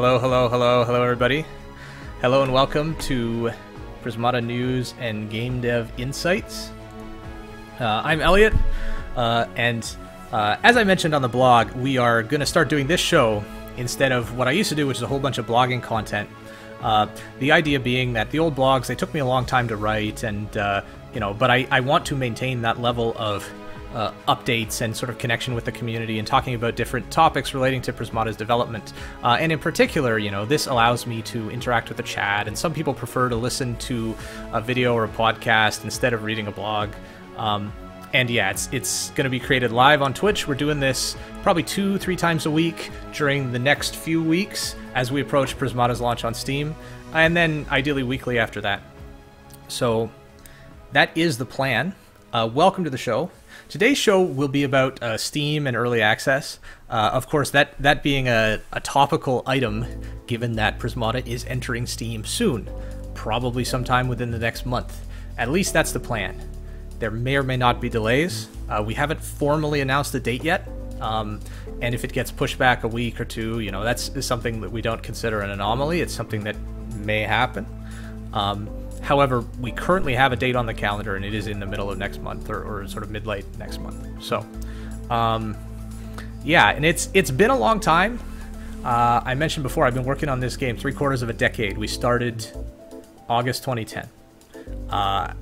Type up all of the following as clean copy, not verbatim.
Hello, hello, hello, hello, everybody. Hello and welcome to Prismata News and Game Dev Insights. I'm Elyot, and as I mentioned on the blog, we are going to start doing this show instead of what I used to do, which is a whole bunch of blogging content. The idea being that the old blogs, they took me a long time to write, and but I want to maintain that level of updates and sort of connection with the community and talking about different topics relating to Prismata's development. And in particular, this allows me to interact with the chat, and some people prefer to listen to a video or a podcast instead of reading a blog. And yeah, it's going to be created live on Twitch. We're doing this probably 2-3 times a week during the next few weeks as we approach Prismata's launch on Steam, and then ideally weekly after that. So that is the plan. Welcome to the show. Today's show will be about Steam and early access. Of course, that being a topical item, given that Prismata is entering Steam soon, probably sometime within the next month. At least that's the plan. There may or may not be delays. We haven't formally announced the date yet, and if it gets pushed back a week or two, that's something that we don't consider an anomaly. It's something that may happen. However, we currently have a date on the calendar, and it is in the middle of next month, or sort of mid-late next month. So, yeah, and it's been a long time. I mentioned before, I've been working on this game 3/4 of a decade. We started August 2010,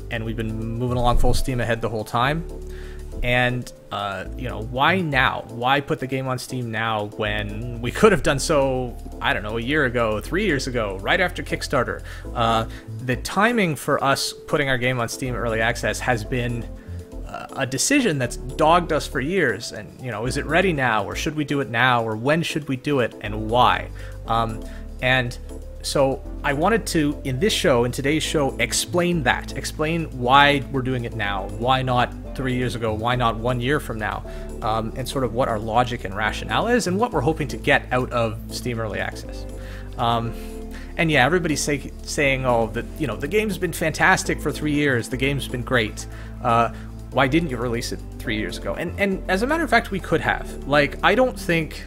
and we've been moving along full steam ahead the whole time. And, why now? Why put the game on Steam now when we could have done so, I don't know, a year ago, 3 years ago, right after Kickstarter? The timing for us putting our game on Steam Early Access has been a decision that's dogged us for years. And, is it ready now, or should we do it now, or when should we do it, and why? And so I wanted to, in today's show, explain why we're doing it now, why not 3 years ago, why not 1 year from now, and sort of what our logic and rationale is, and what we're hoping to get out of Steam Early Access. And yeah, everybody's saying, oh, the game's been fantastic for 3 years, the game's been great. Why didn't you release it 3 years ago? And as a matter of fact, we could have. I don't think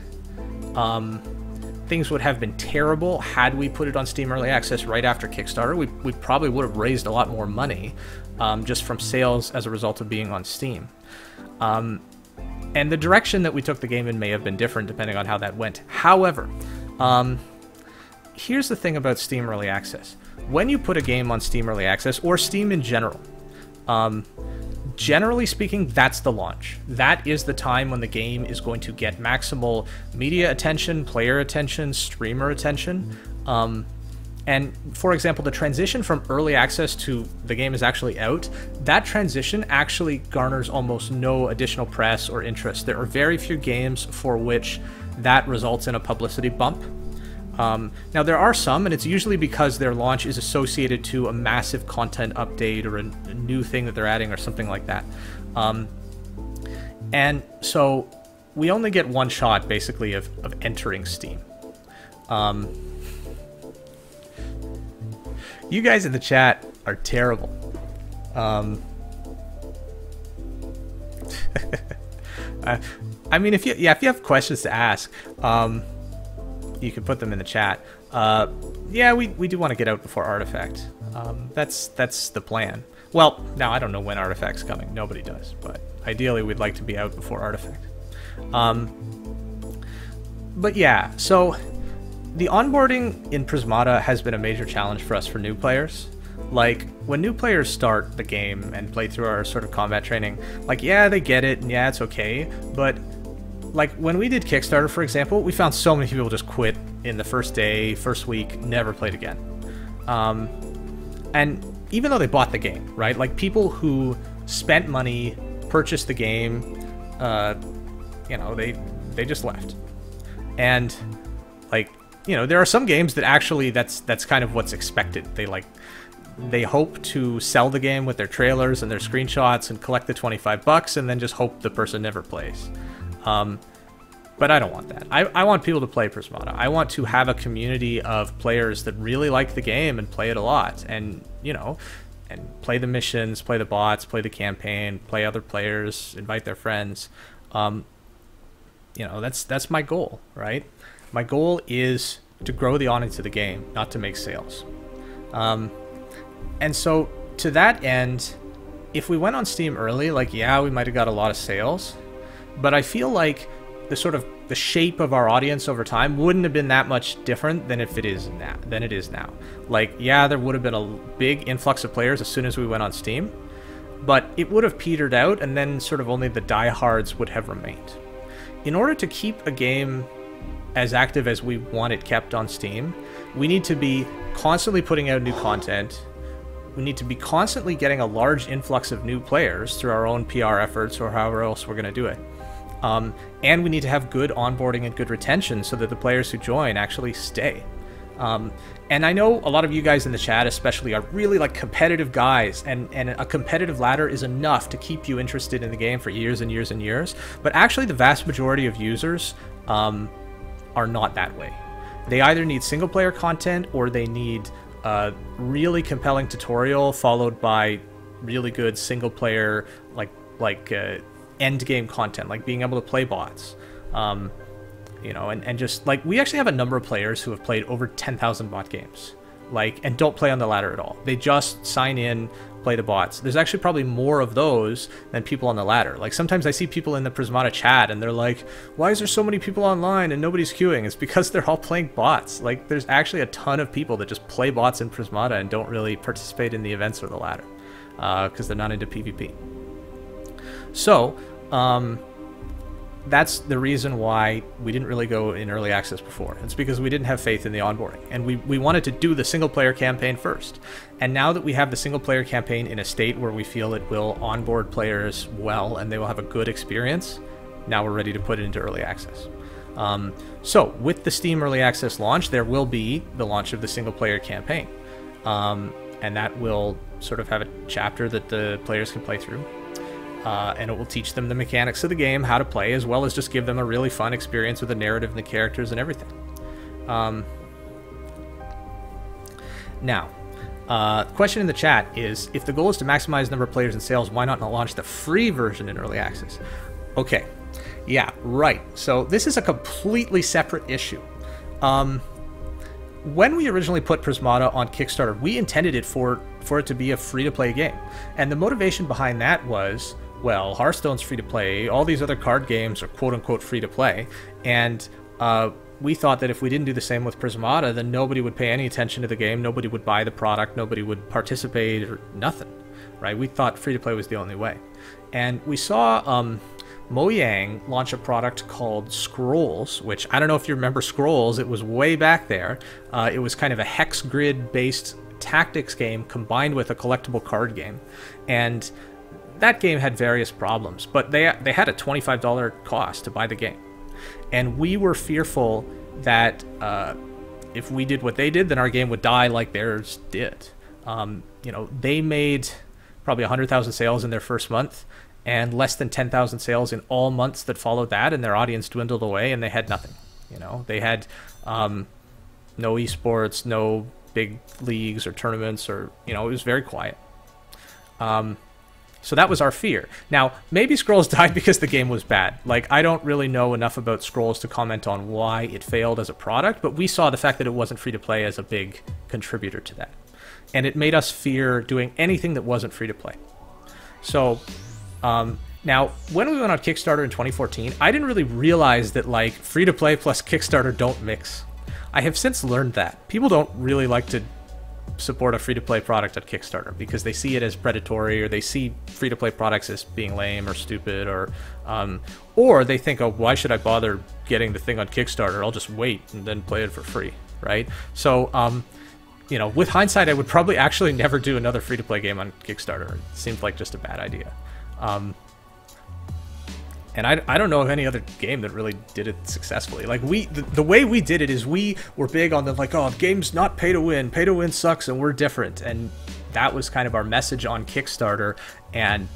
things would have been terrible had we put it on Steam Early Access right after Kickstarter. We probably would have raised a lot more money just from sales as a result of being on Steam. And the direction that we took the game in may have been different depending on how that went. However, here's the thing about Steam Early Access. When you put a game on Steam Early Access, or Steam in general, generally speaking, that's the launch. That is the time when the game is going to get maximal media attention, player attention, streamer attention. And for example, the transition from early access to the game is actually out, that transition actually garners almost no additional press or interest. There are very few games for which that results in a publicity bump. Now there are some, and it's usually because their launch is associated to a massive content update or a new thing that they're adding or something like that. And so we only get one shot basically of entering Steam. You guys in the chat are terrible. I mean, if you have questions to ask, you can put them in the chat. Yeah, we do want to get out before Artifact. That's the plan. Well, now I don't know when Artifact's coming. Nobody does, but ideally we'd like to be out before Artifact. But yeah, so the onboarding in Prismata has been a major challenge for us for new players. When new players start the game and play through our sort of combat training, yeah, they get it, and yeah, it's okay, but when we did Kickstarter, for example, we found so many people just quit in the first day, first week, never played again. And even though they bought the game, right? People who spent money, purchased the game, they just left. And there are some games that actually that's kind of what's expected. They hope to sell the game with their trailers and their screenshots and collect the $25 and then just hope the person never plays. But I don't want that. I want people to play Prismata. I want to have a community of players that really like the game and play it a lot, and and play the missions, play the bots, play the campaign, play other players, invite their friends. That's my goal, right? My goal is to grow the audience of the game, not to make sales. And so to that end, if we went on Steam early, like, yeah, we might have got a lot of sales, but I feel like the shape of our audience over time wouldn't have been that much different than it is now. Like, yeah, there would have been a big influx of players as soon as we went on Steam, but it would have petered out, and then sort of only the diehards would have remained. In order to keep a game as active as we want it kept on Steam, we need to be constantly putting out new content. We need to be constantly getting a large influx of new players through our own PR efforts or however else we're going to do it. And we need to have good onboarding and good retention so that the players who join actually stay. And I know a lot of you guys in the chat especially are really like competitive guys, and a competitive ladder is enough to keep you interested in the game for years and years and years. But actually the vast majority of users are not that way. They either need single player content or they need really compelling tutorial followed by really good single player like end game content, like being able to play bots, you know, and just like we actually have a number of players who have played over 10,000 bot games, like, and don't play on the ladder at all. They just sign in, play the bots. There's actually probably more of those than people on the ladder. Like sometimes I see people in the Prismata chat and they're like, why is there so many people online and nobody's queuing? It's because they're all playing bots. Like there's actually a ton of people that just play bots in Prismata and don't really participate in the events or the ladder because they're not into PvP. So that's the reason why we didn't really go in early access before. It's because we didn't have faith in the onboarding, and we wanted to do the single player campaign first. And now that we have the single player campaign in a state where we feel it will onboard players well and they will have a good experience, now we're ready to put it into early access. So with the Steam early access launch, there will be the launch of the single player campaign, and that will sort of have a chapter that the players can play through. And it will teach them the mechanics of the game, how to play, as well as just give them a really fun experience with the narrative and the characters and everything. Now, the question in the chat is, if the goal is to maximize the number of players and sales, why not launch the free version in early access? Okay, yeah, right. So this is a completely separate issue. When we originally put Prismata on Kickstarter, we intended it for it to be a free-to-play game. And the motivation behind that was, well, Hearthstone's free-to-play, all these other card games are quote-unquote free-to-play, and we thought that if we didn't do the same with Prismata, then nobody would pay any attention to the game, nobody would buy the product, nobody would participate, or nothing, right? We thought free-to-play was the only way. And we saw Mojang launch a product called Scrolls, which I don't know if you remember Scrolls, it was way back there. It was kind of a hex grid-based tactics game combined with a collectible card game, and that game had various problems, but they had a $25 cost to buy the game, and we were fearful that if we did what they did, then our game would die like theirs did. You know, they made probably 100,000 sales in their first month and less than 10,000 sales in all months that followed that, and their audience dwindled away and they had nothing. You know, they had no esports, no big leagues or tournaments, or, you know, it was very quiet. So that was our fear. Now, maybe Scrolls died because the game was bad. Like, I don't really know enough about Scrolls to comment on why it failed as a product, but we saw the fact that it wasn't free to play as a big contributor to that. And it made us fear doing anything that wasn't free to play. So, now, when we went on Kickstarter in 2014, I didn't really realize that, like, free to play plus Kickstarter don't mix. I have since learned that people don't really like to support a free-to-play product on Kickstarter because they see it as predatory, or they see free-to-play products as being lame or stupid, or they think, oh, why should I bother getting the thing on Kickstarter? I'll just wait and then play it for free, right? So, you know, with hindsight, I would probably actually never do another free-to-play game on Kickstarter. It seemed like just a bad idea. And I don't know of any other game that really did it successfully. Like, the way we did it is we were big on the, like, oh, game's not pay to win sucks and we're different. And that was kind of our message on Kickstarter, and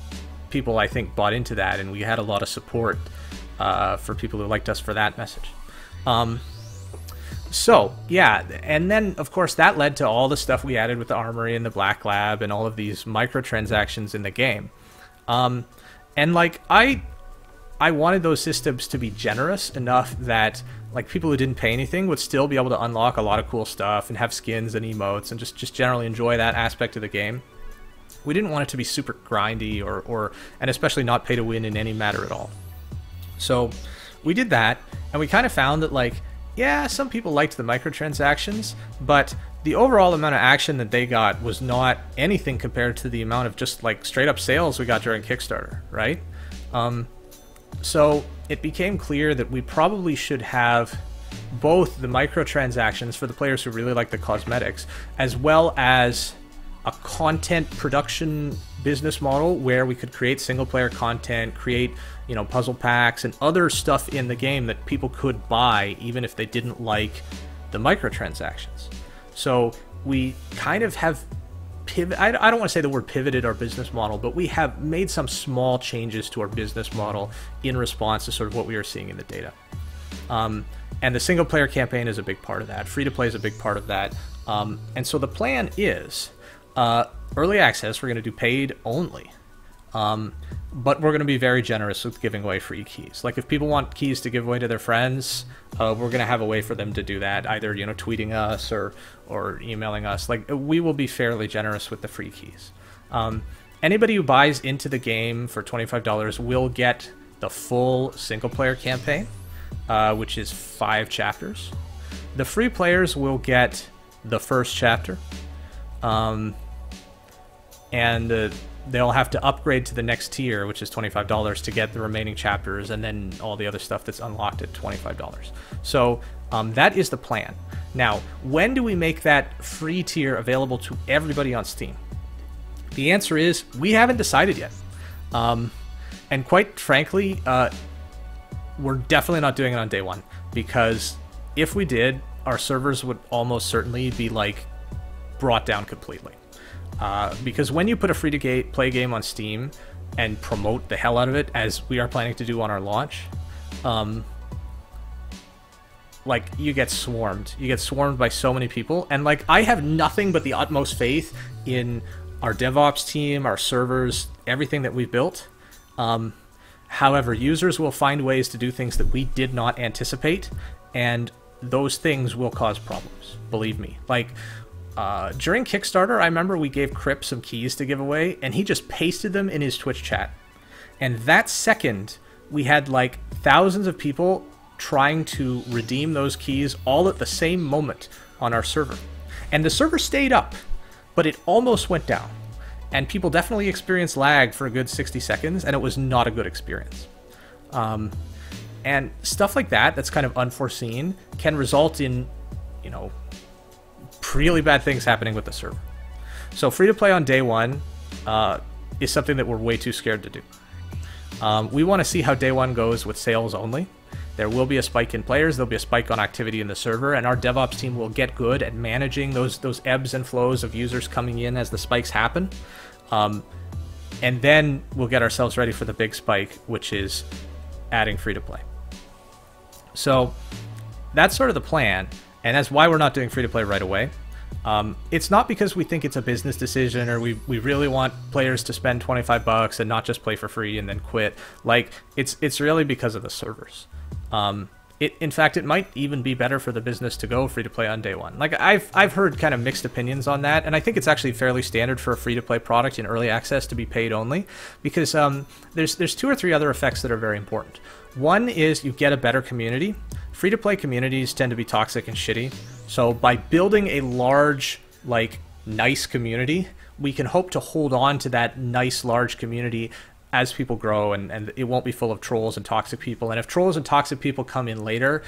people, I think, bought into that, and we had a lot of support for people who liked us for that message. So, yeah, and then, of course, that led to all the stuff we added with the Armory and the Black Lab and all of these microtransactions in the game. And, like, I wanted those systems to be generous enough that like people who didn't pay anything would still be able to unlock a lot of cool stuff and have skins and emotes and just generally enjoy that aspect of the game. We didn't want it to be super grindy and especially not pay to win in any matter at all. So we did that, and we kind of found that like, yeah, some people liked the microtransactions, but the overall amount of action that they got was not anything compared to the amount of just like straight up sales we got during Kickstarter, right? So it became clear that we probably should have both the microtransactions for the players who really like the cosmetics, as well as a content production business model where we could create single player content, create, you know, puzzle packs and other stuff in the game that people could buy even if they didn't like the microtransactions. So we kind of have I don't want to say the word pivoted our business model, but we have made some small changes to our business model in response to sort of what we are seeing in the data. And the single player campaign is a big part of that. Free to play is a big part of that. And so the plan is early access, we're going to do paid only. But we're going to be very generous with giving away free keys. Like if people want keys to give away to their friends, we're going to have a way for them to do that, either, you know, tweeting us or emailing us. Like we will be fairly generous with the free keys. Anybody who buys into the game for $25 will get the full single player campaign, which is 5 chapters. The free players will get the first chapter. And they'll have to upgrade to the next tier, which is $25 to get the remaining chapters and then all the other stuff that's unlocked at $25. So that is the plan. Now, when do we make that free tier available to everybody on Steam? The answer is we haven't decided yet. And quite frankly, we're definitely not doing it on day one, because if we did, our servers would almost certainly be like brought down completely. Because when you put a free-to-play game on Steam and promote the hell out of it, as we are planning to do on our launch, like, you get swarmed. You get swarmed by so many people, and, like, I have nothing but the utmost faith in our DevOps team, our servers, everything that we've built. However, users will find ways to do things that we did not anticipate, and those things will cause problems, believe me. Like, during Kickstarter, I remember we gave Crip some keys to give away, and he just pasted them in his Twitch chat. And that second, we had like thousands of people trying to redeem those keys all at the same moment on our server. And the server stayed up, but it almost went down. And people definitely experienced lag for a good 60 seconds, and it was not a good experience. And stuff like that, that's kind of unforeseen, can result in, you know, really bad things happening with the server. So free to play on day one is something that we're way too scared to do. We want to see how day one goes with sales only. There will be a spike in players, there'll be a spike on activity in the server, and our DevOps team will get good at managing those ebbs and flows of users coming in as the spikes happen. And then we'll get ourselves ready for the big spike, which is adding free to play. So that's sort of the plan. And that's why we're not doing free-to-play right away. It's not because we think it's a business decision or we really want players to spend $25 and not just play for free and then quit. Like, it's really because of the servers. In fact, it might even be better for the business to go free-to-play on day one. Like, I've heard kind of mixed opinions on that, and I think it's actually fairly standard for a free-to-play product in early access to be paid only, because there's 2 or 3 other effects that are very important. One is you get a better community. Free-to-play communities tend to be toxic and shitty, so by building a large, like, nice community, we can hope to hold on to that nice, large community as people grow, and it won't be full of trolls and toxic people. And if trolls and toxic people come in later,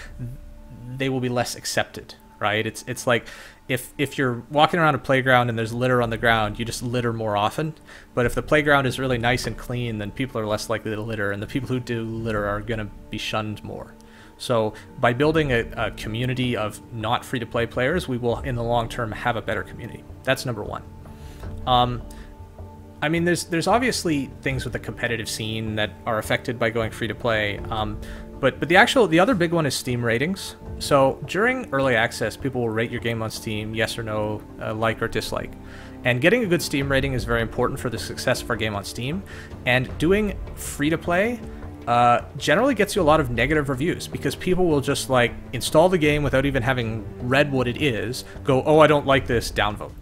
they will be less accepted, right? It's like if you're walking around a playground and there's litter on the ground, you just litter more often. But if the playground is really nice and clean, then people are less likely to litter, and the people who do litter are going to be shunned more. So by building a community of not free-to-play players, we will, in the long term, have a better community. That's number one. I mean, there's obviously things with the competitive scene that are affected by going free-to-play, but the other big one is Steam ratings. So during early access, people will rate your game on Steam, yes or no, like or dislike. And getting a good Steam rating is very important for the success of our game on Steam. And doing free-to-play generally gets you a lot of negative reviews because people will just like install the game without even having read what it is, go, oh, I don't like this, downvote.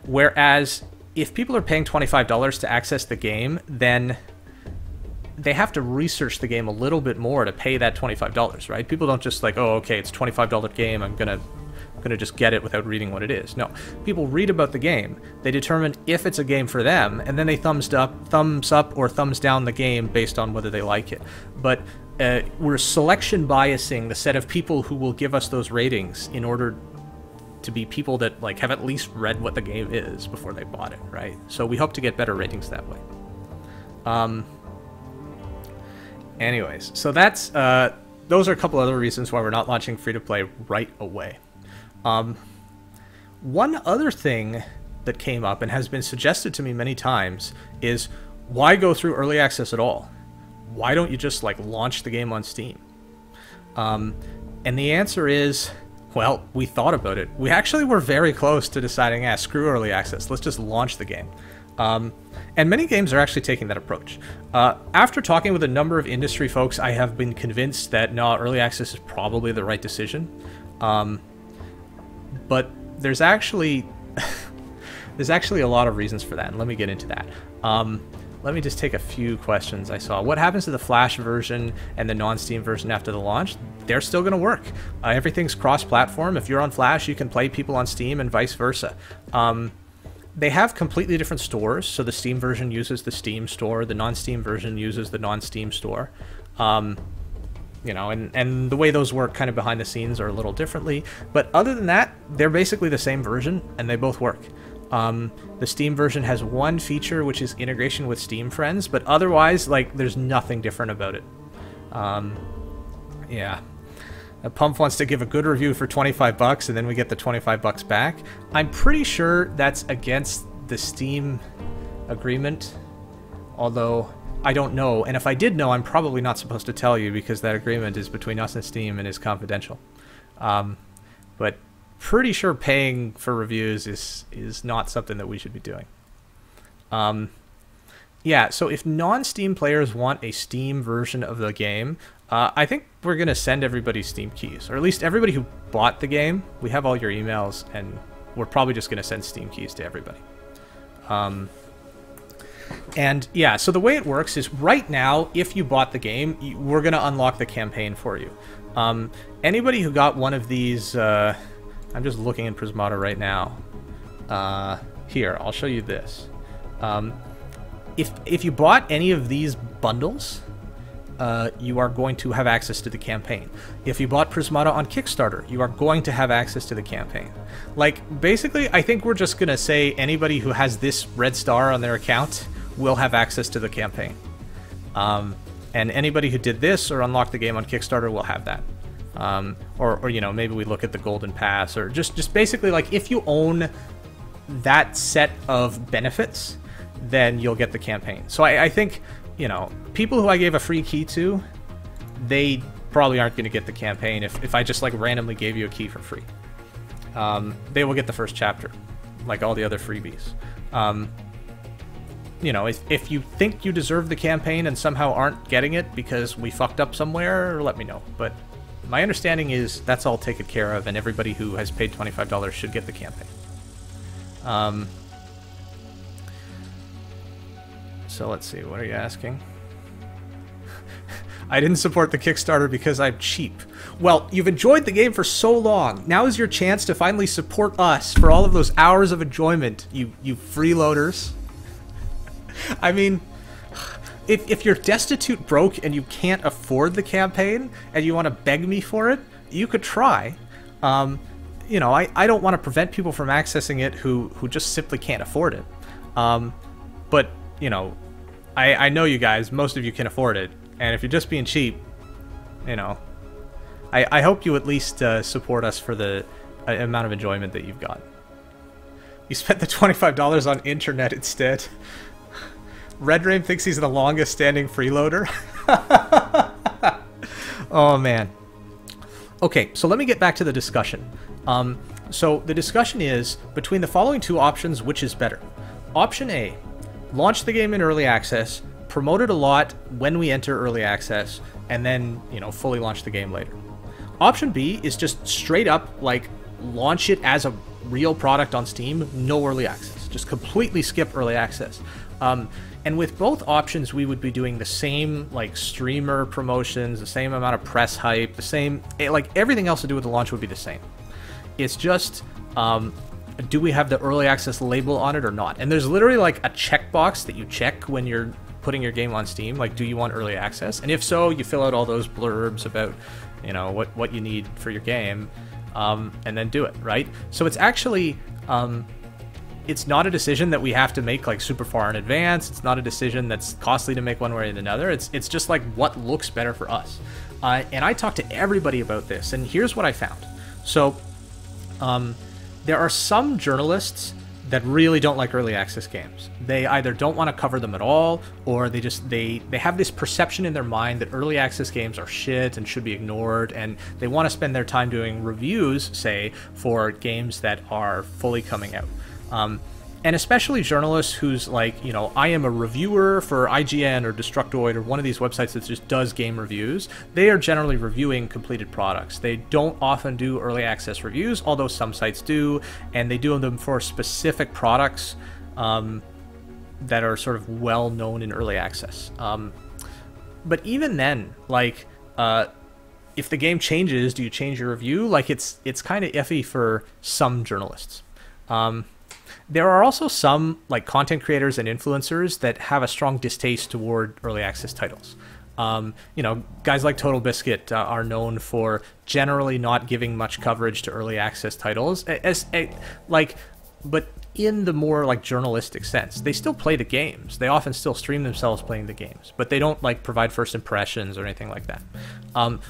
Whereas if people are paying $25 to access the game, then they have to research the game a little bit more to pay that $25, right? People don't just like, oh, okay, it's a $25 game, I'm gonna just get it without reading what it is. No, people read about the game, they determine if it's a game for them, and then they thumbs up or thumbs down the game based on whether they like it. But we're selection biasing the set of people who will give us those ratings in order to be people that like have at least read what the game is before they bought it, right? So we hope to get better ratings that way. Anyways, so that's those are a couple other reasons why we're not launching free-to-play right away. One other thing that came up and has been suggested to me many times is, why go through early access at all? Why don't you just like launch the game on Steam? And the answer is, well, we thought about it. We actually were very close to deciding, screw early access, let's just launch the game. And many games are actually taking that approach. After talking with a number of industry folks, I have been convinced that no, early access is probably the right decision. But there's actually a lot of reasons for that, and let me get into that. Let me just take a few questions I saw. What happens to the Flash version and the non-Steam version after the launch? They're still going to work. Everything's cross-platform. If you're on Flash, you can play people on Steam and vice versa. They have completely different stores, so the Steam version uses the Steam store, the non-Steam version uses the non-Steam store. You know, and the way those work kind of behind the scenes are a little differently. But other than that, they're basically the same version, and they both work. The Steam version has one feature, which is integration with Steam Friends, but otherwise, like, there's nothing different about it. Yeah. Pump wants to give a good review for $25, and then we get the $25 back. I'm pretty sure that's against the Steam agreement, although I don't know, and if I did know, I'm probably not supposed to tell you because that agreement is between us and Steam and is confidential. But pretty sure paying for reviews is not something that we should be doing. Yeah, so if non-Steam players want a Steam version of the game, I think we're going to send everybody Steam keys, or at least everybody who bought the game. We have all your emails, and we're probably just going to send Steam keys to everybody. And yeah, so the way it works is right now, if you bought the game, we're going to unlock the campaign for you. Anybody who got one of these, I'm just looking in Prismata right now. Here, I'll show you this. If you bought any of these bundles, you are going to have access to the campaign. If you bought Prismata on Kickstarter, you are going to have access to the campaign. Like, basically, I think we're just going to say anybody who has this red star on their account will have access to the campaign. And anybody who did this or unlocked the game on Kickstarter will have that. Or you know, maybe we look at the Golden Pass, or just basically, like, if you own that set of benefits, then you'll get the campaign. So I think, you know, people who I gave a free key to, they probably aren't going to get the campaign if I just, like, randomly gave you a key for free. They will get the first chapter, like all the other freebies. You know, if you think you deserve the campaign and somehow aren't getting it because we fucked up somewhere, let me know. But my understanding is that's all taken care of, and everybody who has paid $25 should get the campaign. So let's see, what are you asking? I didn't support the Kickstarter because I'm cheap. Well, you've enjoyed the game for so long. Now is your chance to finally support us for all of those hours of enjoyment, you freeloaders. I mean, if you're destitute broke and you can't afford the campaign and you want to beg me for it, you could try. You know, I don't want to prevent people from accessing it who just simply can't afford it. But, you know, I know you guys, most of you can afford it. And if you're just being cheap, you know, I hope you at least support us for the amount of enjoyment that you've got. You spent the $25 on internet instead. Red Rain thinks he's the longest standing freeloader. Oh, man. Okay, so let me get back to the discussion. So the discussion is, between the following two options, which is better? Option A, launch the game in early access, promote it a lot when we enter early access, and then, you know, fully launch the game later. Option B is just straight up, like, launch it as a real product on Steam, no early access. Just completely skip early access. And with both options, we would be doing the same, like, streamer promotions, the same amount of press hype, the same, like, everything else to do with the launch would be the same. It's just, do we have the early access label on it or not? And there's literally, like, a checkbox that you check when you're putting your game on Steam, like, do you want early access? And if so, you fill out all those blurbs about, you know, what you need for your game, and then do it, right? So it's actually, it's not a decision that we have to make, like, super far in advance. It's not a decision that's costly to make one way or another. It's just, like, what looks better for us. And I talked to everybody about this, and here's what I found. So, there are some journalists that really don't like early access games. They either don't want to cover them at all, or they have this perception in their mind that early access games are shit and should be ignored, and they want to spend their time doing reviews, say, for games that are fully coming out. And especially journalists who's like, you know, I am a reviewer for IGN or Destructoid or one of these websites that just does game reviews. They are generally reviewing completed products. They don't often do early access reviews, although some sites do, and they do them for specific products that are sort of well known in early access. But even then, like, if the game changes, do you change your review? Like, it's kind of iffy for some journalists. There are also some, like, content creators and influencers that have a strong distaste toward early access titles. You know, guys like Total Biscuit are known for generally not giving much coverage to early access titles, but in the more, like, journalistic sense. They still play the games. They often still stream themselves playing the games, but they don't, like, provide first impressions or anything like that.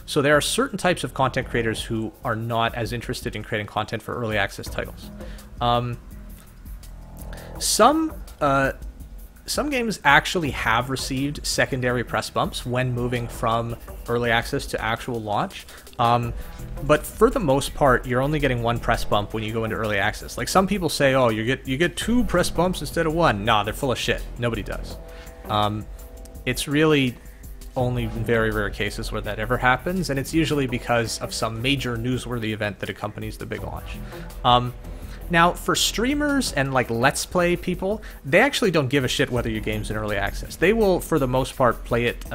So there are certain types of content creators who are not as interested in creating content for early access titles. Some games actually have received secondary press bumps when moving from early access to actual launch. But for the most part, you're only getting one press bump when you go into early access. Like, some people say, oh, you get 2 press bumps instead of 1. Nah, they're full of shit. Nobody does. It's really only in very rare cases where that ever happens, and it's usually because of some major newsworthy event that accompanies the big launch. Now, for streamers and, like, Let's Play people, they actually don't give a shit whether your game's in early access. They will, for the most part, play it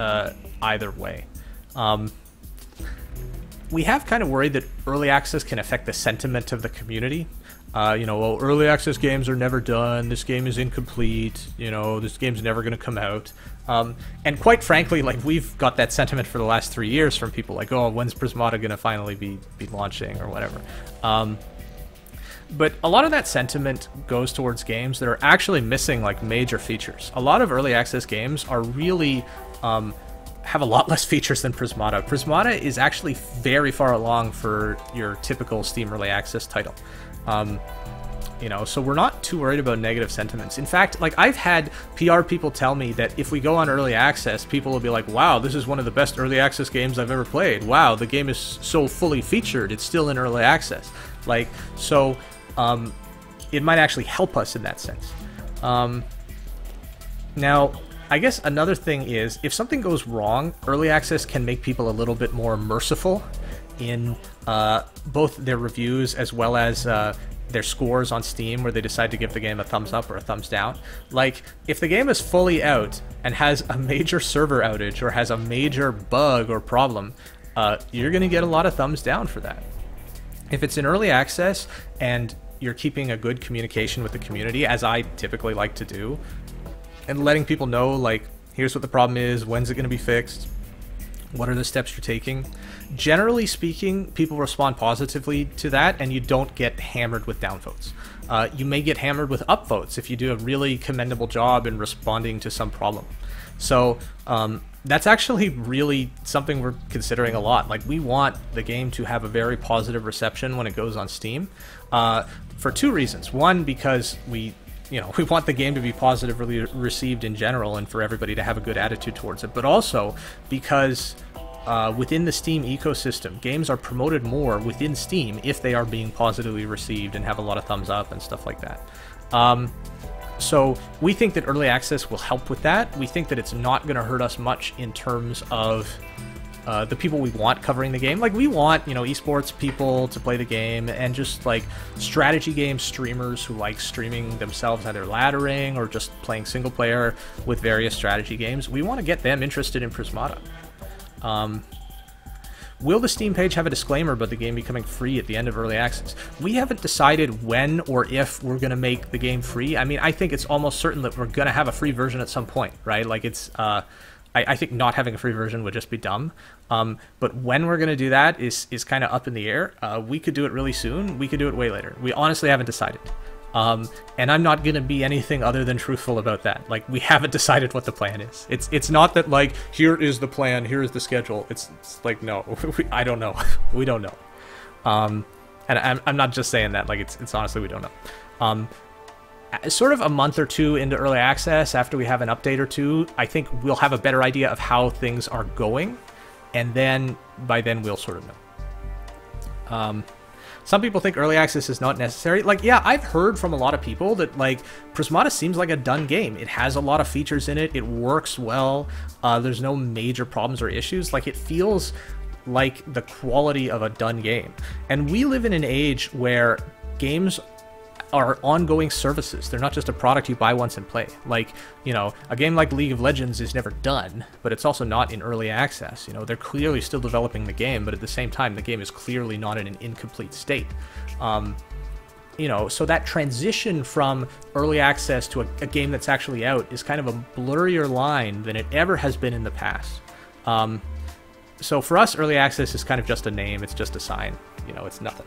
either way. We have kind of worried that early access can affect the sentiment of the community. You know, well, early access games are never done, this game is incomplete, you know, this game's never going to come out. And quite frankly, like, we've got that sentiment for the last 3 years from people like, oh, when's Prismata going to finally be launching or whatever. But a lot of that sentiment goes towards games that are actually missing, like, major features. A lot of early access games are really have a lot less features than Prismata. Prismata is actually very far along for your typical Steam early access title. You know, so we're not too worried about negative sentiments. In fact, like, I've had PR people tell me that if we go on early access, people will be like, wow, this is one of the best early access games I've ever played. Wow, the game is so fully featured, it's still in early access. Like, so it might actually help us in that sense. Now, I guess another thing is, if something goes wrong, early access can make people a little bit more merciful in both their reviews as well as their scores on Steam, where they decide to give the game a thumbs up or a thumbs down. Like, if the game is fully out and has a major server outage or has a major bug or problem, you're going to get a lot of thumbs down for that. If it's in early access and you're keeping a good communication with the community, as I typically like to do, and letting people know, like, here's what the problem is, when's it going to be fixed, what are the steps you're taking, generally speaking, people respond positively to that, and you don't get hammered with downvotes. You may get hammered with upvotes if you do a really commendable job in responding to some problem. So that's actually really something we're considering a lot. Like, we want the game to have a very positive reception when it goes on Steam, for 2 reasons. One, because we want the game to be positively received in general and for everybody to have a good attitude towards it, but also because within the Steam ecosystem, games are promoted more within Steam if they are being positively received and have a lot of thumbs up and stuff like that. So we think that early access will help with that. We think that it's not going to hurt us much in terms of the people we want covering the game. Like, we want, you know, esports people to play the game, and just like strategy game streamers who like streaming themselves, either laddering or just playing single player with various strategy games. We want to get them interested in Prismata. Will the Steam page have a disclaimer about the game becoming free at the end of early access? We haven't decided when or if we're going to make the game free. I mean, I think it's almost certain that we're going to have a free version at some point, right? Like, it's I think not having a free version would just be dumb. But when we're going to do that is kind of up in the air. We could do it really soon. We could do it way later. We honestly haven't decided. And I'm not going to be anything other than truthful about that. Like, we haven't decided what the plan is. It's not that, like, here is the plan, here is the schedule. It's like, no, I don't know. We don't know. And I'm not just saying that. Like, it's honestly, we don't know. Sort of a month or two into early access, after we have an update or two, I think we'll have a better idea of how things are going. And then, by then, we'll sort of know. Some people think early access is not necessary. Like, yeah, I've heard from a lot of people that, like, Prismata seems like a done game. It has a lot of features in it. It works well. There's no major problems or issues. Like, it feels like the quality of a done game. And we live in an age where games are ongoing services. They're not just a product you buy once and play. Like, you know, a game like League of Legends is never done, but it's also not in early access. You know, they're clearly still developing the game, but at the same time, the game is clearly not in an incomplete state. You know, so that transition from early access to a game that's actually out is kind of a blurrier line than it ever has been in the past. So for us, early access is kind of just a name. It's just a sign. You know, it's nothing.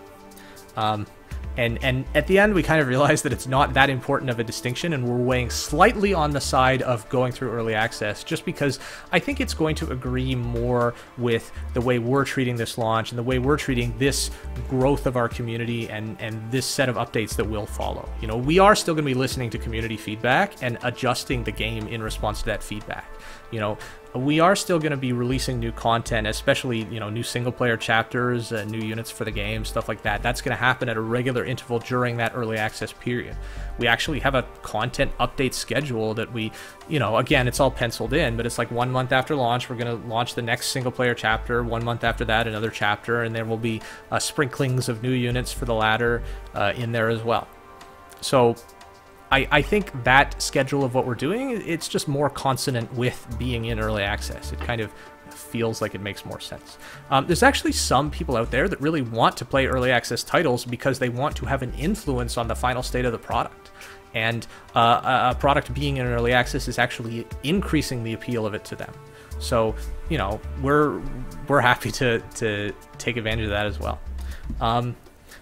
And at the end, we kind of realized that it's not that important of a distinction, and we're weighing slightly on the side of going through early access, just because I think it's going to agree more with the way we're treating this launch and the way we're treating this growth of our community and this set of updates that will follow. You know, we are still going to be listening to community feedback and adjusting the game in response to that feedback. You know, we are still going to be releasing new content, especially, you know, new single-player chapters, new units for the game, stuff like that. That's going to happen at a regular interval during that early access period. We actually have a content update schedule that we, you know, again, it's all penciled in, but it's like 1 month after launch, we're going to launch the next single-player chapter. 1 month after that, another chapter, and there will be sprinklings of new units for the ladder in there as well. So I think that schedule of what we're doing, it's just more consonant with being in early access. It kind of feels like it makes more sense. There's actually some people out there that really want to play early access titles because they want to have an influence on the final state of the product. And a product being in early access is actually increasing the appeal of it to them. So, you know, we're happy to take advantage of that as well.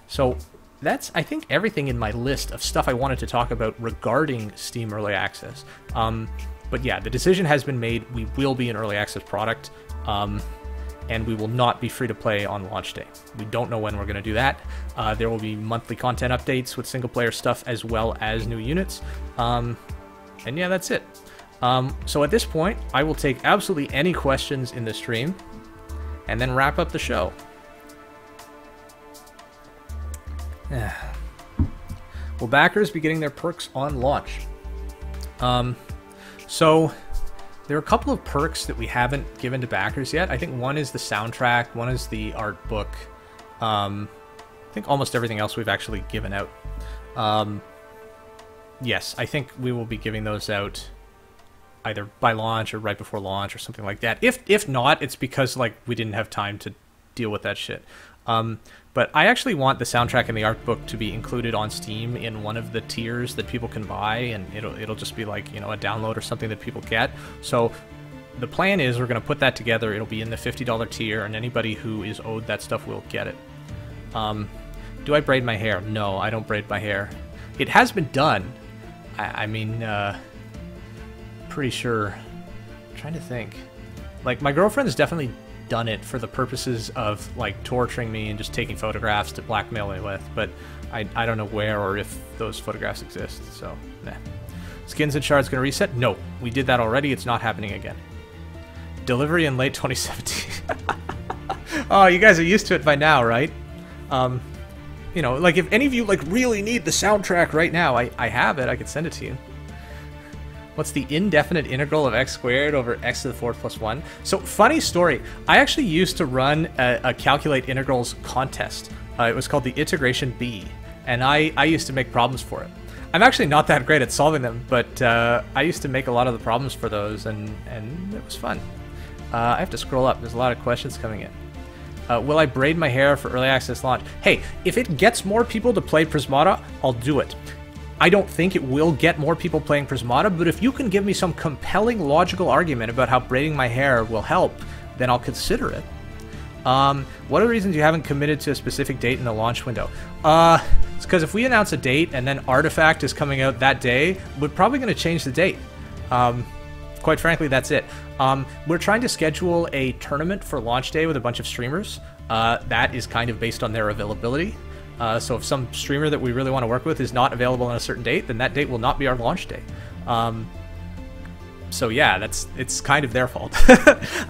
So that's, I think, everything in my list of stuff I wanted to talk about regarding Steam Early Access. But yeah, the decision has been made. We will be an Early Access product, and we will not be free to play on launch day. We don't know when we're going to do that. There will be monthly content updates with single-player stuff as well as new units. And yeah, that's it. So at this point, I will take absolutely any questions in the stream and then wrap up the show. Will backers be getting their perks on launch? So there are a couple of perks that we haven't given to backers yet. I think one is the soundtrack, one is the art book. I think almost everything else we've actually given out. Yes, I think we will be giving those out either by launch or right before launch or something like that. If not, it's because, like, we didn't have time to deal with that shit. But I actually want the soundtrack and the art book to be included on Steam in one of the tiers that people can buy, and it'll just be like, you know, a download or something that people get. So the plan is we're going to put that together. It'll be in the $50 tier, and anybody who is owed that stuff will get it. Do I braid my hair? No, I don't braid my hair. It has been done. I mean, pretty sure. I'm trying to think. Like, my girlfriend's definitely done it for the purposes of, like, torturing me and just taking photographs to blackmail me with, but I don't know where or if those photographs exist, so nah. Skins and Shards gonna reset? No, we did that already. It's not happening again. Delivery in late 2017. Oh, you guys are used to it by now, right? You know, like, if any of you, like, really need the soundtrack right now, I have it. I could send it to you. What's the indefinite integral of x squared over x to the 4th plus 1? So, funny story. I actually used to run a calculate integrals contest. It was called the Integration B, and I used to make problems for it. I'm actually not that great at solving them, but I used to make a lot of the problems for those, and it was fun. I have to scroll up. There's a lot of questions coming in. Will I braid my hair for early access launch? Hey, if it gets more people to play Prismata, I'll do it. I don't think it will get more people playing Prismata, but if you can give me some compelling logical argument about how braiding my hair will help, then I'll consider it. What are the reasons you haven't committed to a specific date in the launch window? It's because if we announce a date and then Artifact is coming out that day, we're probably going to change the date. Quite frankly, that's it. We're trying to schedule a tournament for launch day with a bunch of streamers. That is kind of based on their availability. So if some streamer that we really want to work with is not available on a certain date, then that date will not be our launch day. So yeah, it's kind of their fault.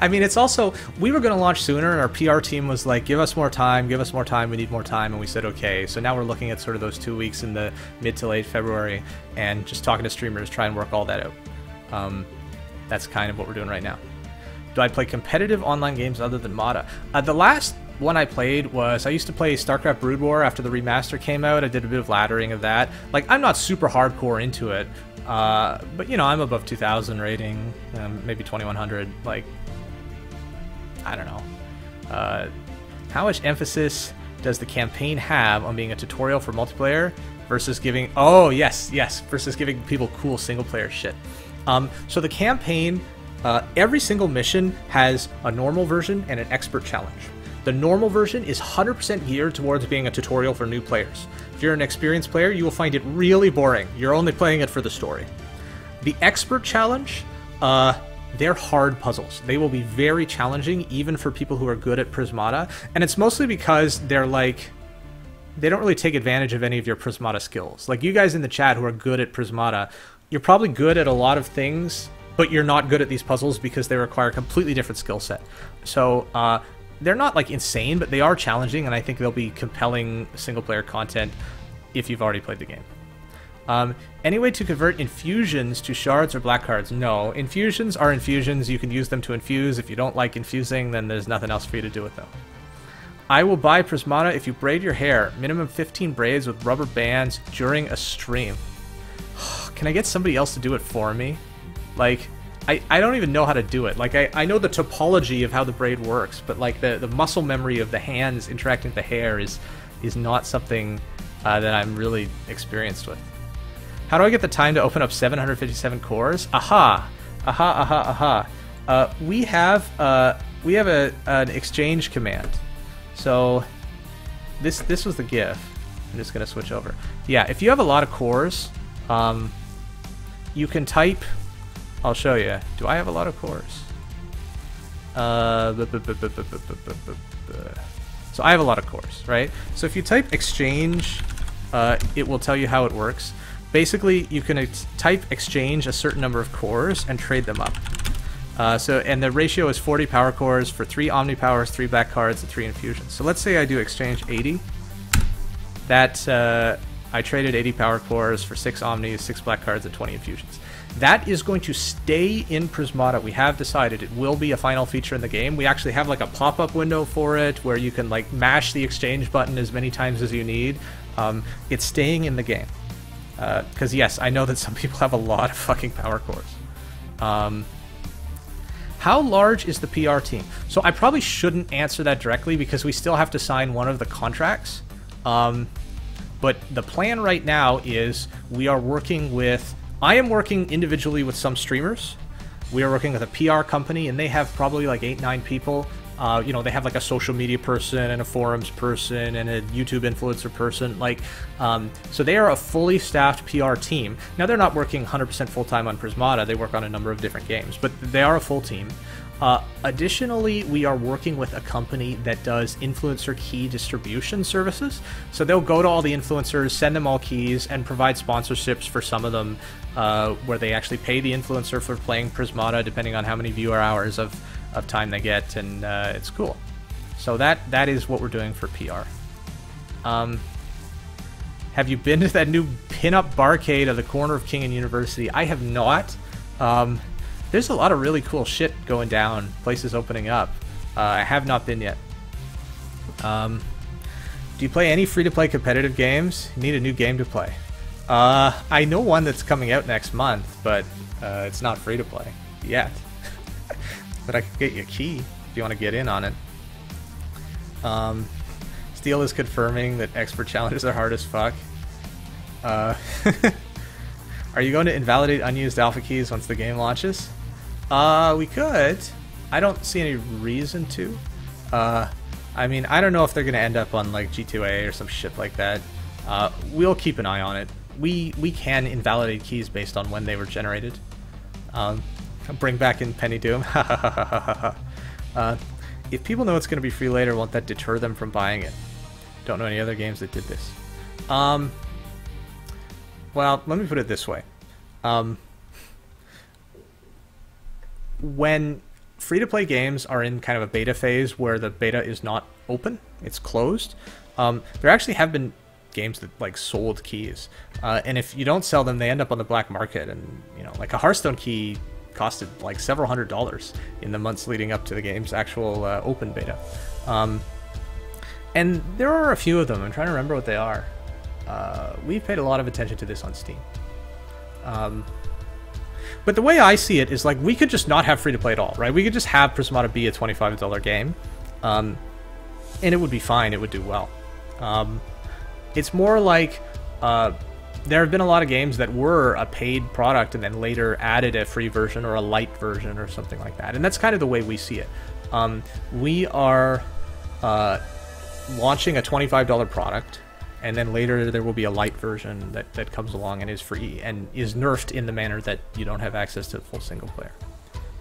I mean, it's also, we were going to launch sooner, and our PR team was like, give us more time, we need more time, and we said okay. So now we're looking at sort of those 2 weeks in the mid to late February, and just talking to streamers, try and work all that out. That's kind of what we're doing right now. Do I play competitive online games other than Mata? The last one I played was, I used to play StarCraft Brood War after the remaster came out. I did a bit of laddering of that. Like, I'm not super hardcore into it, but you know, I'm above 2,000 rating, maybe 2,100. Like, I don't know. How much emphasis does the campaign have on being a tutorial for multiplayer versus giving... Oh, yes, versus giving people cool single-player shit. So the campaign, every single mission has a normal version and an expert challenge. The normal version is 100% geared towards being a tutorial for new players. If you're an experienced player, you will find it really boring. You're only playing it for the story. The expert challenge, they're hard puzzles. They will be very challenging, even for people who are good at Prismata. And it's mostly because they're like... they don't really take advantage of any of your Prismata skills. Like, you guys in the chat who are good at Prismata, you're probably good at a lot of things, but you're not good at these puzzles because they require a completely different skill set. So, they're not like insane, but they are challenging, and I think they'll be compelling single-player content if you've already played the game. Any way to convert infusions to shards or black cards? No. Infusions are infusions. You can use them to infuse. If you don't like infusing, then there's nothing else for you to do with them. I will buy Prismata if you braid your hair. Minimum 15 braids with rubber bands during a stream. Can I get somebody else to do it for me? Like... I don't even know how to do it. Like, I know the topology of how the braid works, but like the muscle memory of the hands interacting with the hair is not something that I'm really experienced with. How do I get the time to open up 757 cores? Aha! We have an exchange command. So this was the GIF. I'm just gonna switch over. Yeah, if you have a lot of cores, you can type. I'll show you. Do I have a lot of cores? So I have a lot of cores, right? So if you type exchange, it will tell you how it works. Basically, you can type exchange a certain number of cores and trade them up. And the ratio is 40 power cores for 3 omni powers, 3 black cards, and 3 infusions. So let's say I do exchange 80. That I traded 80 power cores for 6 omnis, 6 black cards, and 20 infusions. That is going to stay in Prismata. We have decided it will be a final feature in the game. We actually have like a pop-up window for it where you can like mash the exchange button as many times as you need. It's staying in the game. Because yes, I know that some people have a lot of fucking power cores. How large is the PR team? So I probably shouldn't answer that directly because we still have to sign one of the contracts. But the plan right now is we are working with... I am working individually with some streamers. We are working with a PR company, and they have probably like 8-9 people. You know, they have like a social media person and a forums person and a YouTube influencer person. Like, so they are a fully staffed PR team. Now, they're not working 100% full-time on Prismata. They work on a number of different games, but they are a full team. Additionally, we are working with a company that does influencer key distribution services. So they'll go to all the influencers, send them all keys, and provide sponsorships for some of them where they actually pay the influencer for playing Prismata, depending on how many viewer hours of time they get, and it's cool. So that is what we're doing for PR. Have you been to that new pinup barcade at the corner of King and University? I have not. There's a lot of really cool shit going down, places opening up. I have not been yet. Do you play any free-to-play competitive games? You need a new game to play. I know one that's coming out next month, but it's not free-to-play yet. But I could get you a key if you want to get in on it. Steel is confirming that expert challenges are hard as fuck. Are you going to invalidate unused alpha keys once the game launches? We could. I don't see any reason to. I mean, I don't know if they're going to end up on like G2A or some shit like that. We'll keep an eye on it. We can invalidate keys based on when they were generated. Bring back in Penny Doom. If people know it's going to be free later, won't that deter them from buying it? Don't know any other games that did this. Well, let me put it this way. When free-to-play games are in kind of a beta phase where the beta is not open, it's closed, there actually have been games that like sold keys. And if you don't sell them, they end up on the black market. And, you know, like a Hearthstone key costed like several $100s in the months leading up to the game's actual open beta. And there are a few of them. I'm trying to remember what they are. We've paid a lot of attention to this on Steam. But the way I see it is like we could just not have free-to-play at all, right? We could just have Prismata be a $25 game, and it would be fine. It would do well. It's more like there have been a lot of games that were a paid product and then later added a free version or a light version or something like that. And that's kind of the way we see it. We are launching a $25 product, and then later there will be a light version that comes along and is free and is nerfed in the manner that you don't have access to full single player.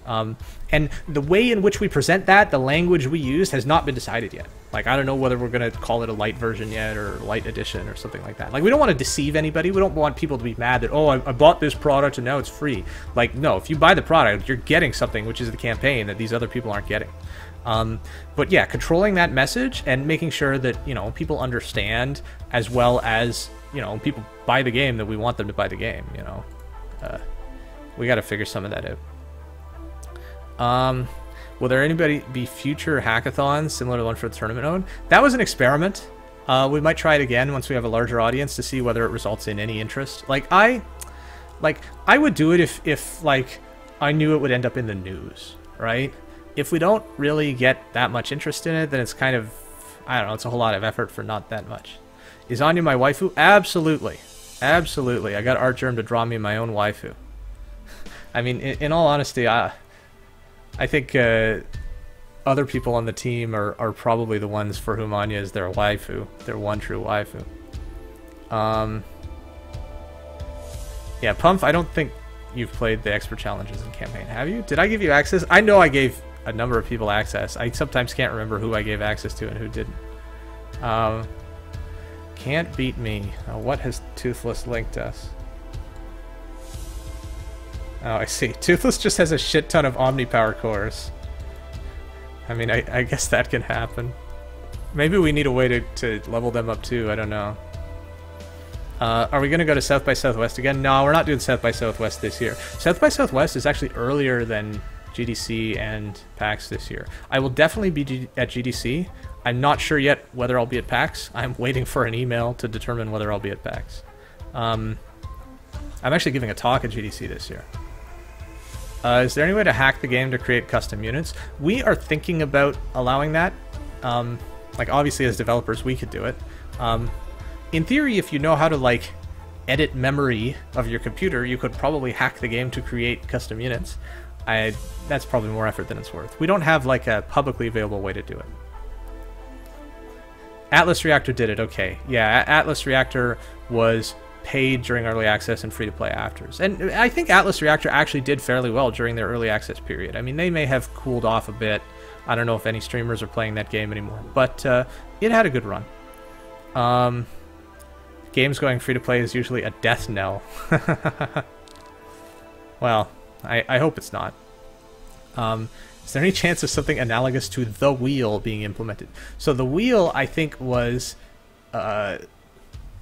And the way in which we present that, the language we use, has not been decided yet. Like, I don't know whether we're going to call it a light version yet or light edition or something like that. Like, we don't want to deceive anybody. We don't want people to be mad that, oh, I bought this product and now it's free. Like, no, if you buy the product, you're getting something, which is the campaign that these other people aren't getting. But yeah, controlling that message and making sure that, you know, people understand, as well as, you know, people buy the game that we want them to buy the game, you know. We got to figure some of that out. Will there anybody be future hackathons similar to the one for the tournament mode? That was an experiment. We might try it again once we have a larger audience to see whether it results in any interest. Like I would do it if like I knew it would end up in the news, right? If we don't really get that much interest in it, then it's kind of, I don't know, it's a whole lot of effort for not that much. Is Anya my waifu? Absolutely. Absolutely. I got Artgerm to draw me my own waifu. I mean, in all honesty, I think other people on the team are probably the ones for whom Anya is their waifu, their one true waifu. Yeah, Pumph, I don't think you've played the expert challenges in campaign, have you? Did I give you access? I know I gave a number of people access. I sometimes can't remember who I gave access to and who didn't. Can't beat me. What has Toothless linked us? Oh, I see. Toothless just has a shit ton of Omnipower cores. I mean, I guess that can happen. Maybe we need a way to level them up too, I don't know. Are we going to go to South by Southwest again? No, we're not doing South by Southwest this year. South by Southwest is actually earlier than GDC and PAX this year. I will definitely be at GDC. I'm not sure yet whether I'll be at PAX. I'm waiting for an email to determine whether I'll be at PAX. I'm actually giving a talk at GDC this year. Is there any way to hack the game to create custom units? We are thinking about allowing that. Like, obviously, as developers, we could do it. In theory, if you know how to, like, edit memory of your computer, you could probably hack the game to create custom units. That's probably more effort than it's worth. We don't have, like, a publicly available way to do it. Atlas Reactor did it, okay. Yeah, Atlas Reactor was paid during early access and free-to-play afters. And I think Atlas Reactor actually did fairly well during their early access period. I mean, they may have cooled off a bit. I don't know if any streamers are playing that game anymore, but it had a good run. Games going free-to-play is usually a death knell. Well, I hope it's not. Is there any chance of something analogous to The Wheel being implemented? So The Wheel, I think, was...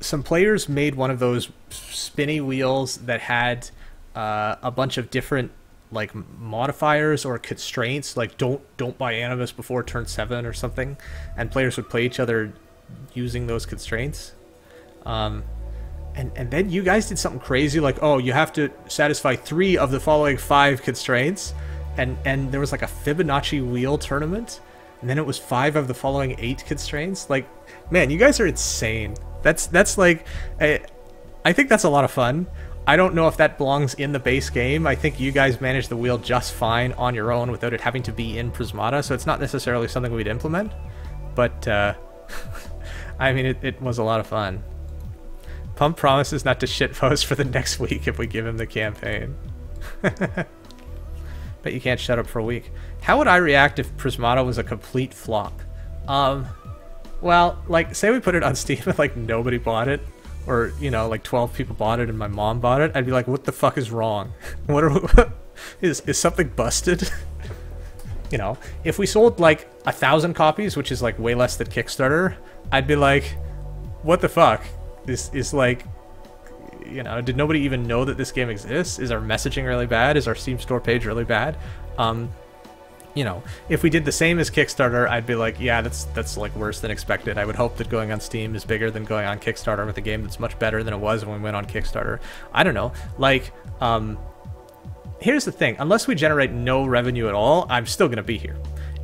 some players made one of those spinny wheels that had a bunch of different like modifiers or constraints, like don't buy Animus before turn 7 or something, and players would play each other using those constraints. And then you guys did something crazy, like, oh, you have to satisfy 3 of the following 5 constraints, and there was like a Fibonacci wheel tournament, and then it was 5 of the following 8 constraints. Like, man, you guys are insane. That's like, I think that's a lot of fun. I don't know if that belongs in the base game. I think you guys managed the wheel just fine on your own without it having to be in Prismata, so it's not necessarily something we'd implement. But, I mean, it was a lot of fun. Pump promises not to shitpost for the next week if we give him the campaign. But you can't shut up for a week. How would I react if Prismata was a complete flop? Well, like, say we put it on Steam and, like, nobody bought it. Or, you know, like 12 people bought it and my mom bought it, I'd be like, what the fuck is wrong? Is something busted? You know, if we sold like 1,000 copies, which is like way less than Kickstarter, I'd be like, what the fuck? This is like, you know, did nobody even know that this game exists? Is our messaging really bad? Is our Steam store page really bad? You know, if we did the same as Kickstarter, I'd be like, yeah, that's like worse than expected. I would hope that going on Steam is bigger than going on Kickstarter with a game that's much better than it was when we went on Kickstarter. I don't know. Like, here's the thing. Unless we generate no revenue at all, I'm still going to be here.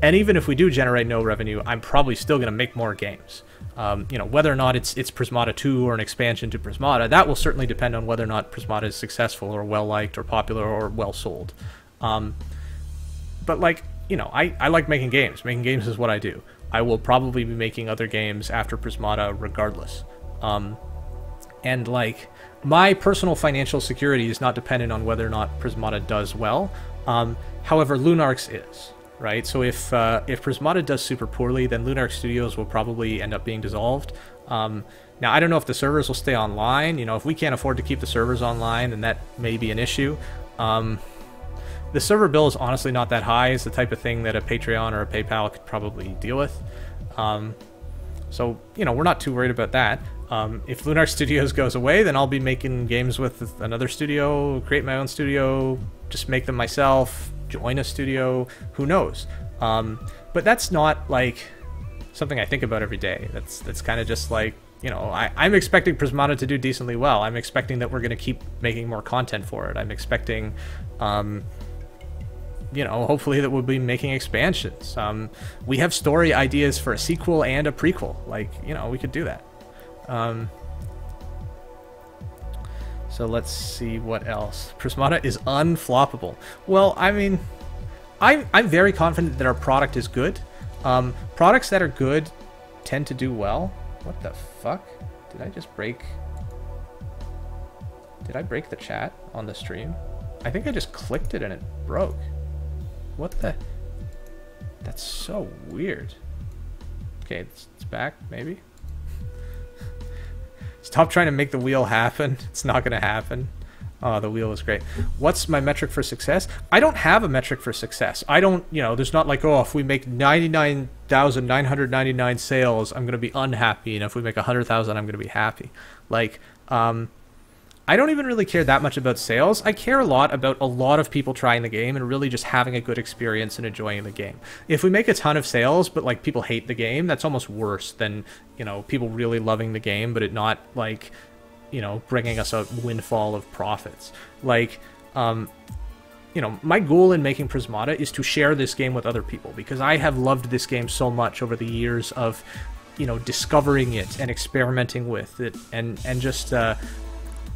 And even if we do generate no revenue, I'm probably still going to make more games. You know, whether or not it's Prismata 2 or an expansion to Prismata, that will certainly depend on whether or not Prismata is successful or well-liked or popular or well-sold. But, like, you know, I like making games. Making games is what I do. I will probably be making other games after Prismata regardless. And, like, my personal financial security is not dependent on whether or not Prismata does well. However, Lunark's is, right? So if Prismata does super poorly, then Lunark Studios will probably end up being dissolved. Now, I don't know if the servers will stay online. You know, if we can't afford to keep the servers online, then that may be an issue. The server bill is honestly not that high. It's the type of thing that a Patreon or a PayPal could probably deal with. So, you know, we're not too worried about that. If Lunar Studios goes away, then I'll be making games with another studio, create my own studio, just make them myself, join a studio, who knows. But that's not, like, something I think about every day. That's kind of just like, you know, I'm expecting Prismata to do decently well. I'm expecting that we're going to keep making more content for it. I'm expecting, you know, hopefully that we'll be making expansions. We have story ideas for a sequel and a prequel. Like, you know, we could do that. So let's see what else. Prismata is unfloppable. Well, I mean, I'm very confident that our product is good. Products that are good tend to do well. What the fuck? Did I just break... Did I break the chat on the stream? I think I just clicked it and it broke. What the... That's so weird. Okay, it's back, maybe? Stop trying to make the wheel happen. It's not going to happen. Oh, the wheel is great. What's my metric for success? I don't have a metric for success. I don't, you know, there's not like, oh, if we make 99,999 sales, I'm going to be unhappy. And if we make 100,000, I'm going to be happy. Like, I don't even really care that much about sales. I care a lot about a lot of people trying the game and really just having a good experience and enjoying the game. If we make a ton of sales, but like people hate the game, that's almost worse than, you know, people really loving the game, but it not like, you know, bringing us a windfall of profits. Like, you know, my goal in making Prismata is to share this game with other people because I have loved this game so much over the years of, you know, discovering it and experimenting with it and just,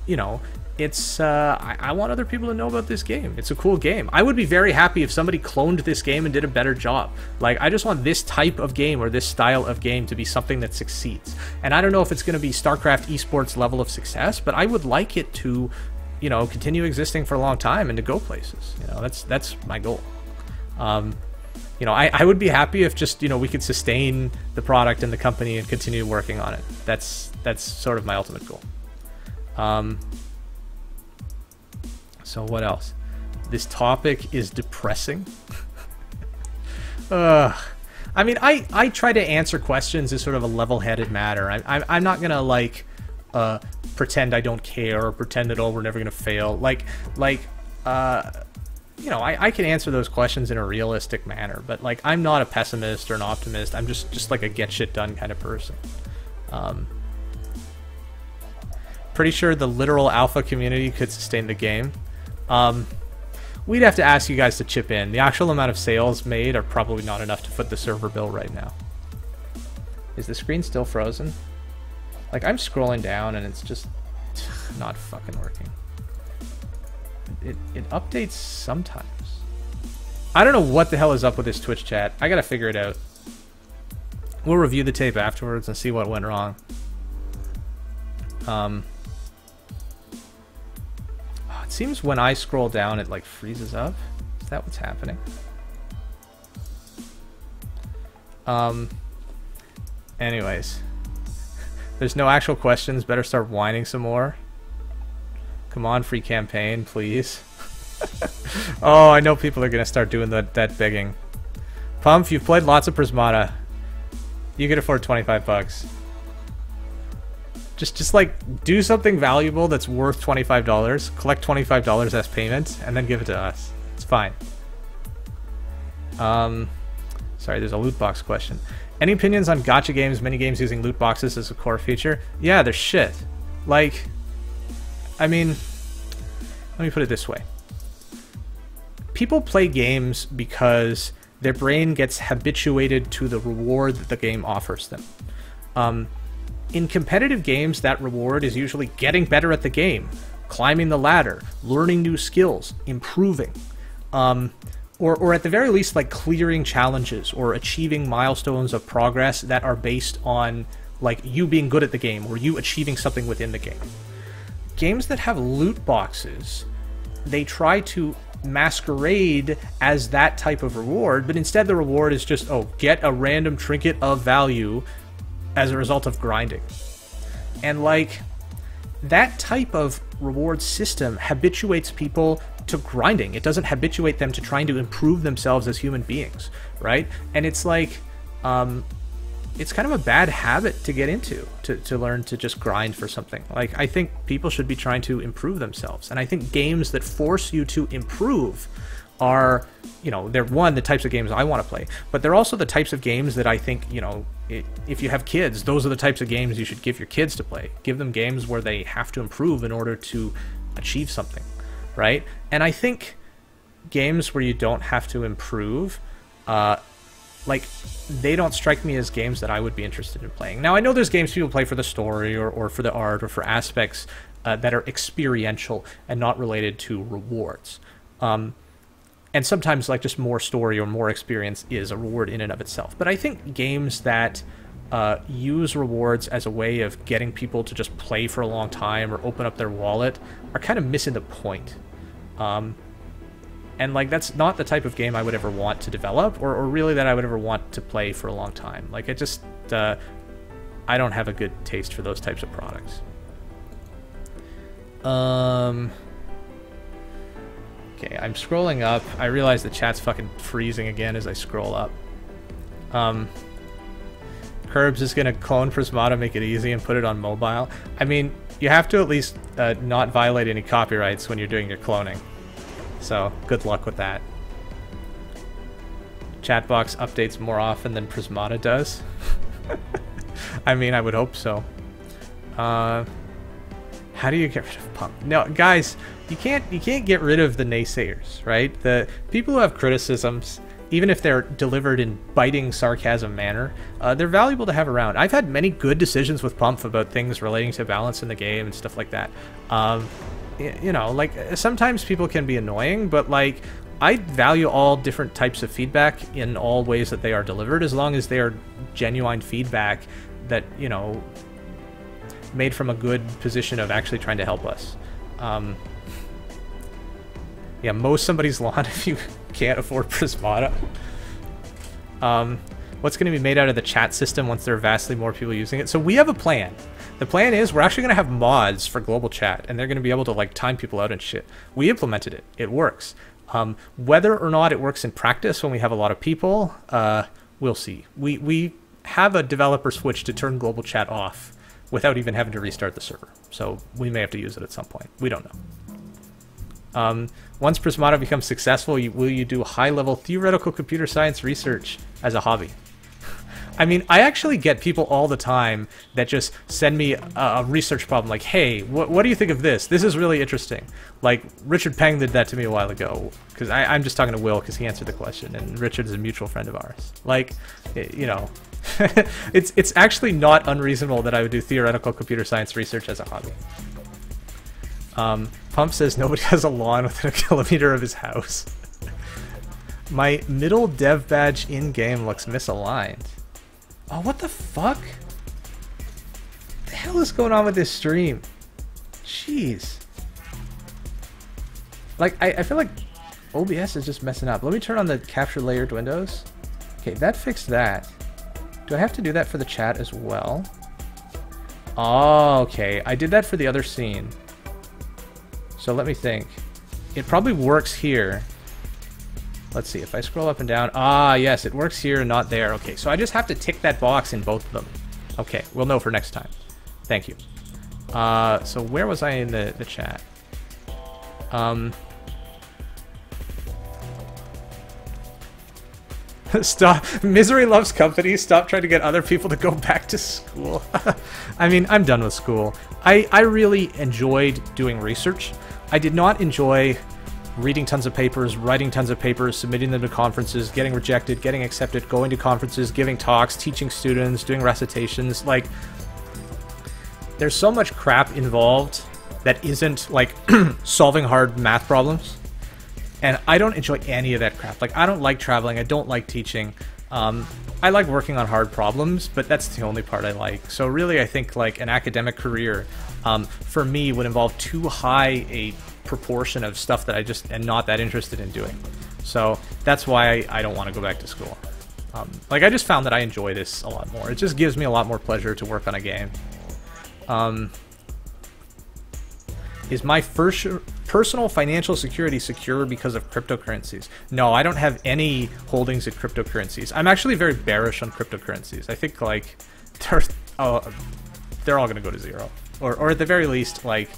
you know, it's, I want other people to know about this game. It's a cool game. I would be very happy if somebody cloned this game and did a better job. Like, I just want this type of game or this style of game to be something that succeeds. And I don't know if it's going to be StarCraft esports level of success, but I would like it to, you know, continue existing for a long time and to go places. You know, that's my goal. You know, I would be happy if just, you know, we could sustain the product and the company and continue working on it. That's sort of my ultimate goal. So what else? This topic is depressing. I mean, I try to answer questions as sort of a level-headed matter. I'm not gonna like pretend I don't care or pretend that, oh, we're never going to fail. You know, I can answer those questions in a realistic manner, but like I'm not a pessimist or an optimist. I'm just like a get shit done kind of person. Pretty sure the literal alpha community could sustain the game. We'd have to ask you guys to chip in. The actual amount of sales made are probably not enough to foot the server bill right now. Is the screen still frozen? Like I'm scrolling down and it's just not fucking working. It updates sometimes. I don't know what the hell is up with this Twitch chat. I gotta figure it out. We'll review the tape afterwards and see what went wrong. It seems when I scroll down it like freezes up. Is that what's happening? Anyways. There's no actual questions. Better start whining some more. Come on, free campaign, please. Oh, I know people are going to start doing that begging. Pump, you've played lots of Prismata. You could afford 25 bucks. Just like, do something valuable that's worth $25. Collect $25 as payment, and then give it to us. It's fine. Sorry, there's a loot box question. Any opinions on gacha games, minigames using loot boxes as a core feature? Yeah, they're shit. Like... I mean, let me put it this way. People play games because their brain gets habituated to the reward that the game offers them. In competitive games, that reward is usually getting better at the game, climbing the ladder, learning new skills, improving, or at the very least, like clearing challenges or achieving milestones of progress that are based on like you being good at the game or you achieving something within the game. Games that have loot boxes, they try to masquerade as that type of reward, but instead the reward is just, oh, get a random trinket of value as a result of grinding. And like, that type of reward system habituates people to grinding. It doesn't habituate them to trying to improve themselves as human beings, right? And it's like, it's kind of a bad habit to get into, to learn to just grind for something. Like, I think people should be trying to improve themselves. And I think games that force you to improve are, you know, they're the types of games I want to play, but they're also the types of games that I think, you know, if you have kids, those are the types of games you should give your kids to play. Give them games where they have to improve in order to achieve something, right? And I think games where you don't have to improve, like, they don't strike me as games that I would be interested in playing. Now, I know there's games people play for the story or for the art or for aspects that are experiential and not related to rewards. And sometimes, like, just more story or more experience is a reward in and of itself. But I think games that use rewards as a way of getting people to just play for a long time or open up their wallet are kind of missing the point. And, like, that's not the type of game I would ever want to develop, or really that I would ever want to play for a long time. Like, it just, I don't have a good taste for those types of products. Okay, I'm scrolling up. I realize the chat's fucking freezing again as I scroll up. Curbs is gonna clone Prismata, make it easy, and put it on mobile. I mean, you have to at least not violate any copyrights when you're doing your cloning. So, good luck with that. Chatbox updates more often than Prismata does. I mean, I would hope so. How do you get rid of Pump? No, guys, you can't get rid of the naysayers, right? The people who have criticisms, even if they're delivered in biting sarcasm manner, they're valuable to have around. I've had many good decisions with Pump about things relating to balance in the game and stuff like that. You know, like, sometimes people can be annoying, but, like, I value all different types of feedback in all ways that they are delivered, as long as they are genuine feedback that, you know, made from a good position of actually trying to help us. Yeah, mow somebody's lawn if you can't afford Prismata. What's going to be made out of the chat system once there are vastly more people using it? So we have a plan. The plan is we're actually going to have mods for global chat, and they're going to be able to, like, time people out and shit. We implemented it. It works. Whether or not it works in practice when we have a lot of people, we'll see. We have a developer switch to turn global chat off without even having to restart the server. So we may have to use it at some point. We don't know. Once Prismata becomes successful, will you do high-level theoretical computer science research as a hobby? I mean, I actually get people all the time that just send me a research problem like, hey, what do you think of this? This is really interesting. Like, Richard Peng did that to me a while ago, because I'm just talking to Will because he answered the question, and Richard is a mutual friend of ours. Like, you know, it's actually not unreasonable that I would do theoretical computer science research as a hobby. Pump says nobody has a lawn within a kilometer of his house. My middle dev badge in-game looks misaligned. Oh, what the fuck? What the hell is going on with this stream? Jeez. Like, I feel like OBS is just messing up. Let me turn on the capture layered windows. Okay, that fixed that. Do I have to do that for the chat as well? Oh, okay. I did that for the other scene. So let me think. It probably works here. Let's see, if I scroll up and down... Ah, yes, it works here and not there. Okay, so I just have to tick that box in both of them. Okay, we'll know for next time. Thank you. So where was I in the chat? Stop. Misery loves company. Stop trying to get other people to go back to school. I mean, I'm done with school. I really enjoyed doing research. I did not enjoy reading tons of papers, writing tons of papers, submitting them to conferences, getting rejected, getting accepted, going to conferences, giving talks, teaching students, doing recitations. Like, there's so much crap involved that isn't, like, solving hard math problems. And I don't enjoy any of that crap. Like, I don't like traveling. I don't like teaching. I like working on hard problems, but that's the only part I like. So really, I think, like, an academic career, for me, would involve too high a proportion of stuff that I just am not that interested in doing. So that's why I don't want to go back to school. Like, I just found that I enjoy this a lot more. It just gives me a lot more pleasure to work on a game. Is my personal financial security secure because of cryptocurrencies? No, I don't have any holdings in cryptocurrencies. I'm actually very bearish on cryptocurrencies. I think, like, they're all going to go to zero. Or at the very least, like,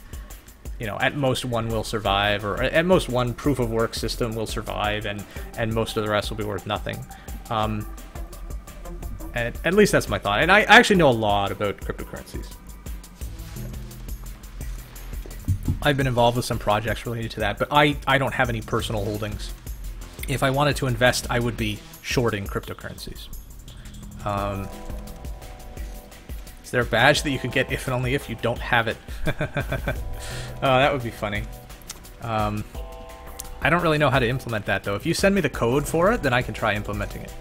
you know, at most one will survive, or at most one proof of work system will survive, and most of the rest will be worth nothing. And at least that's my thought. And I actually know a lot about cryptocurrencies. I've been involved with some projects related to that, but I don't have any personal holdings. If I wanted to invest, I would be shorting cryptocurrencies. Is there a badge that you could get if and only if you don't have it? That would be funny. I don't really know how to implement that, though. If you send me the code for it, then I can try implementing it.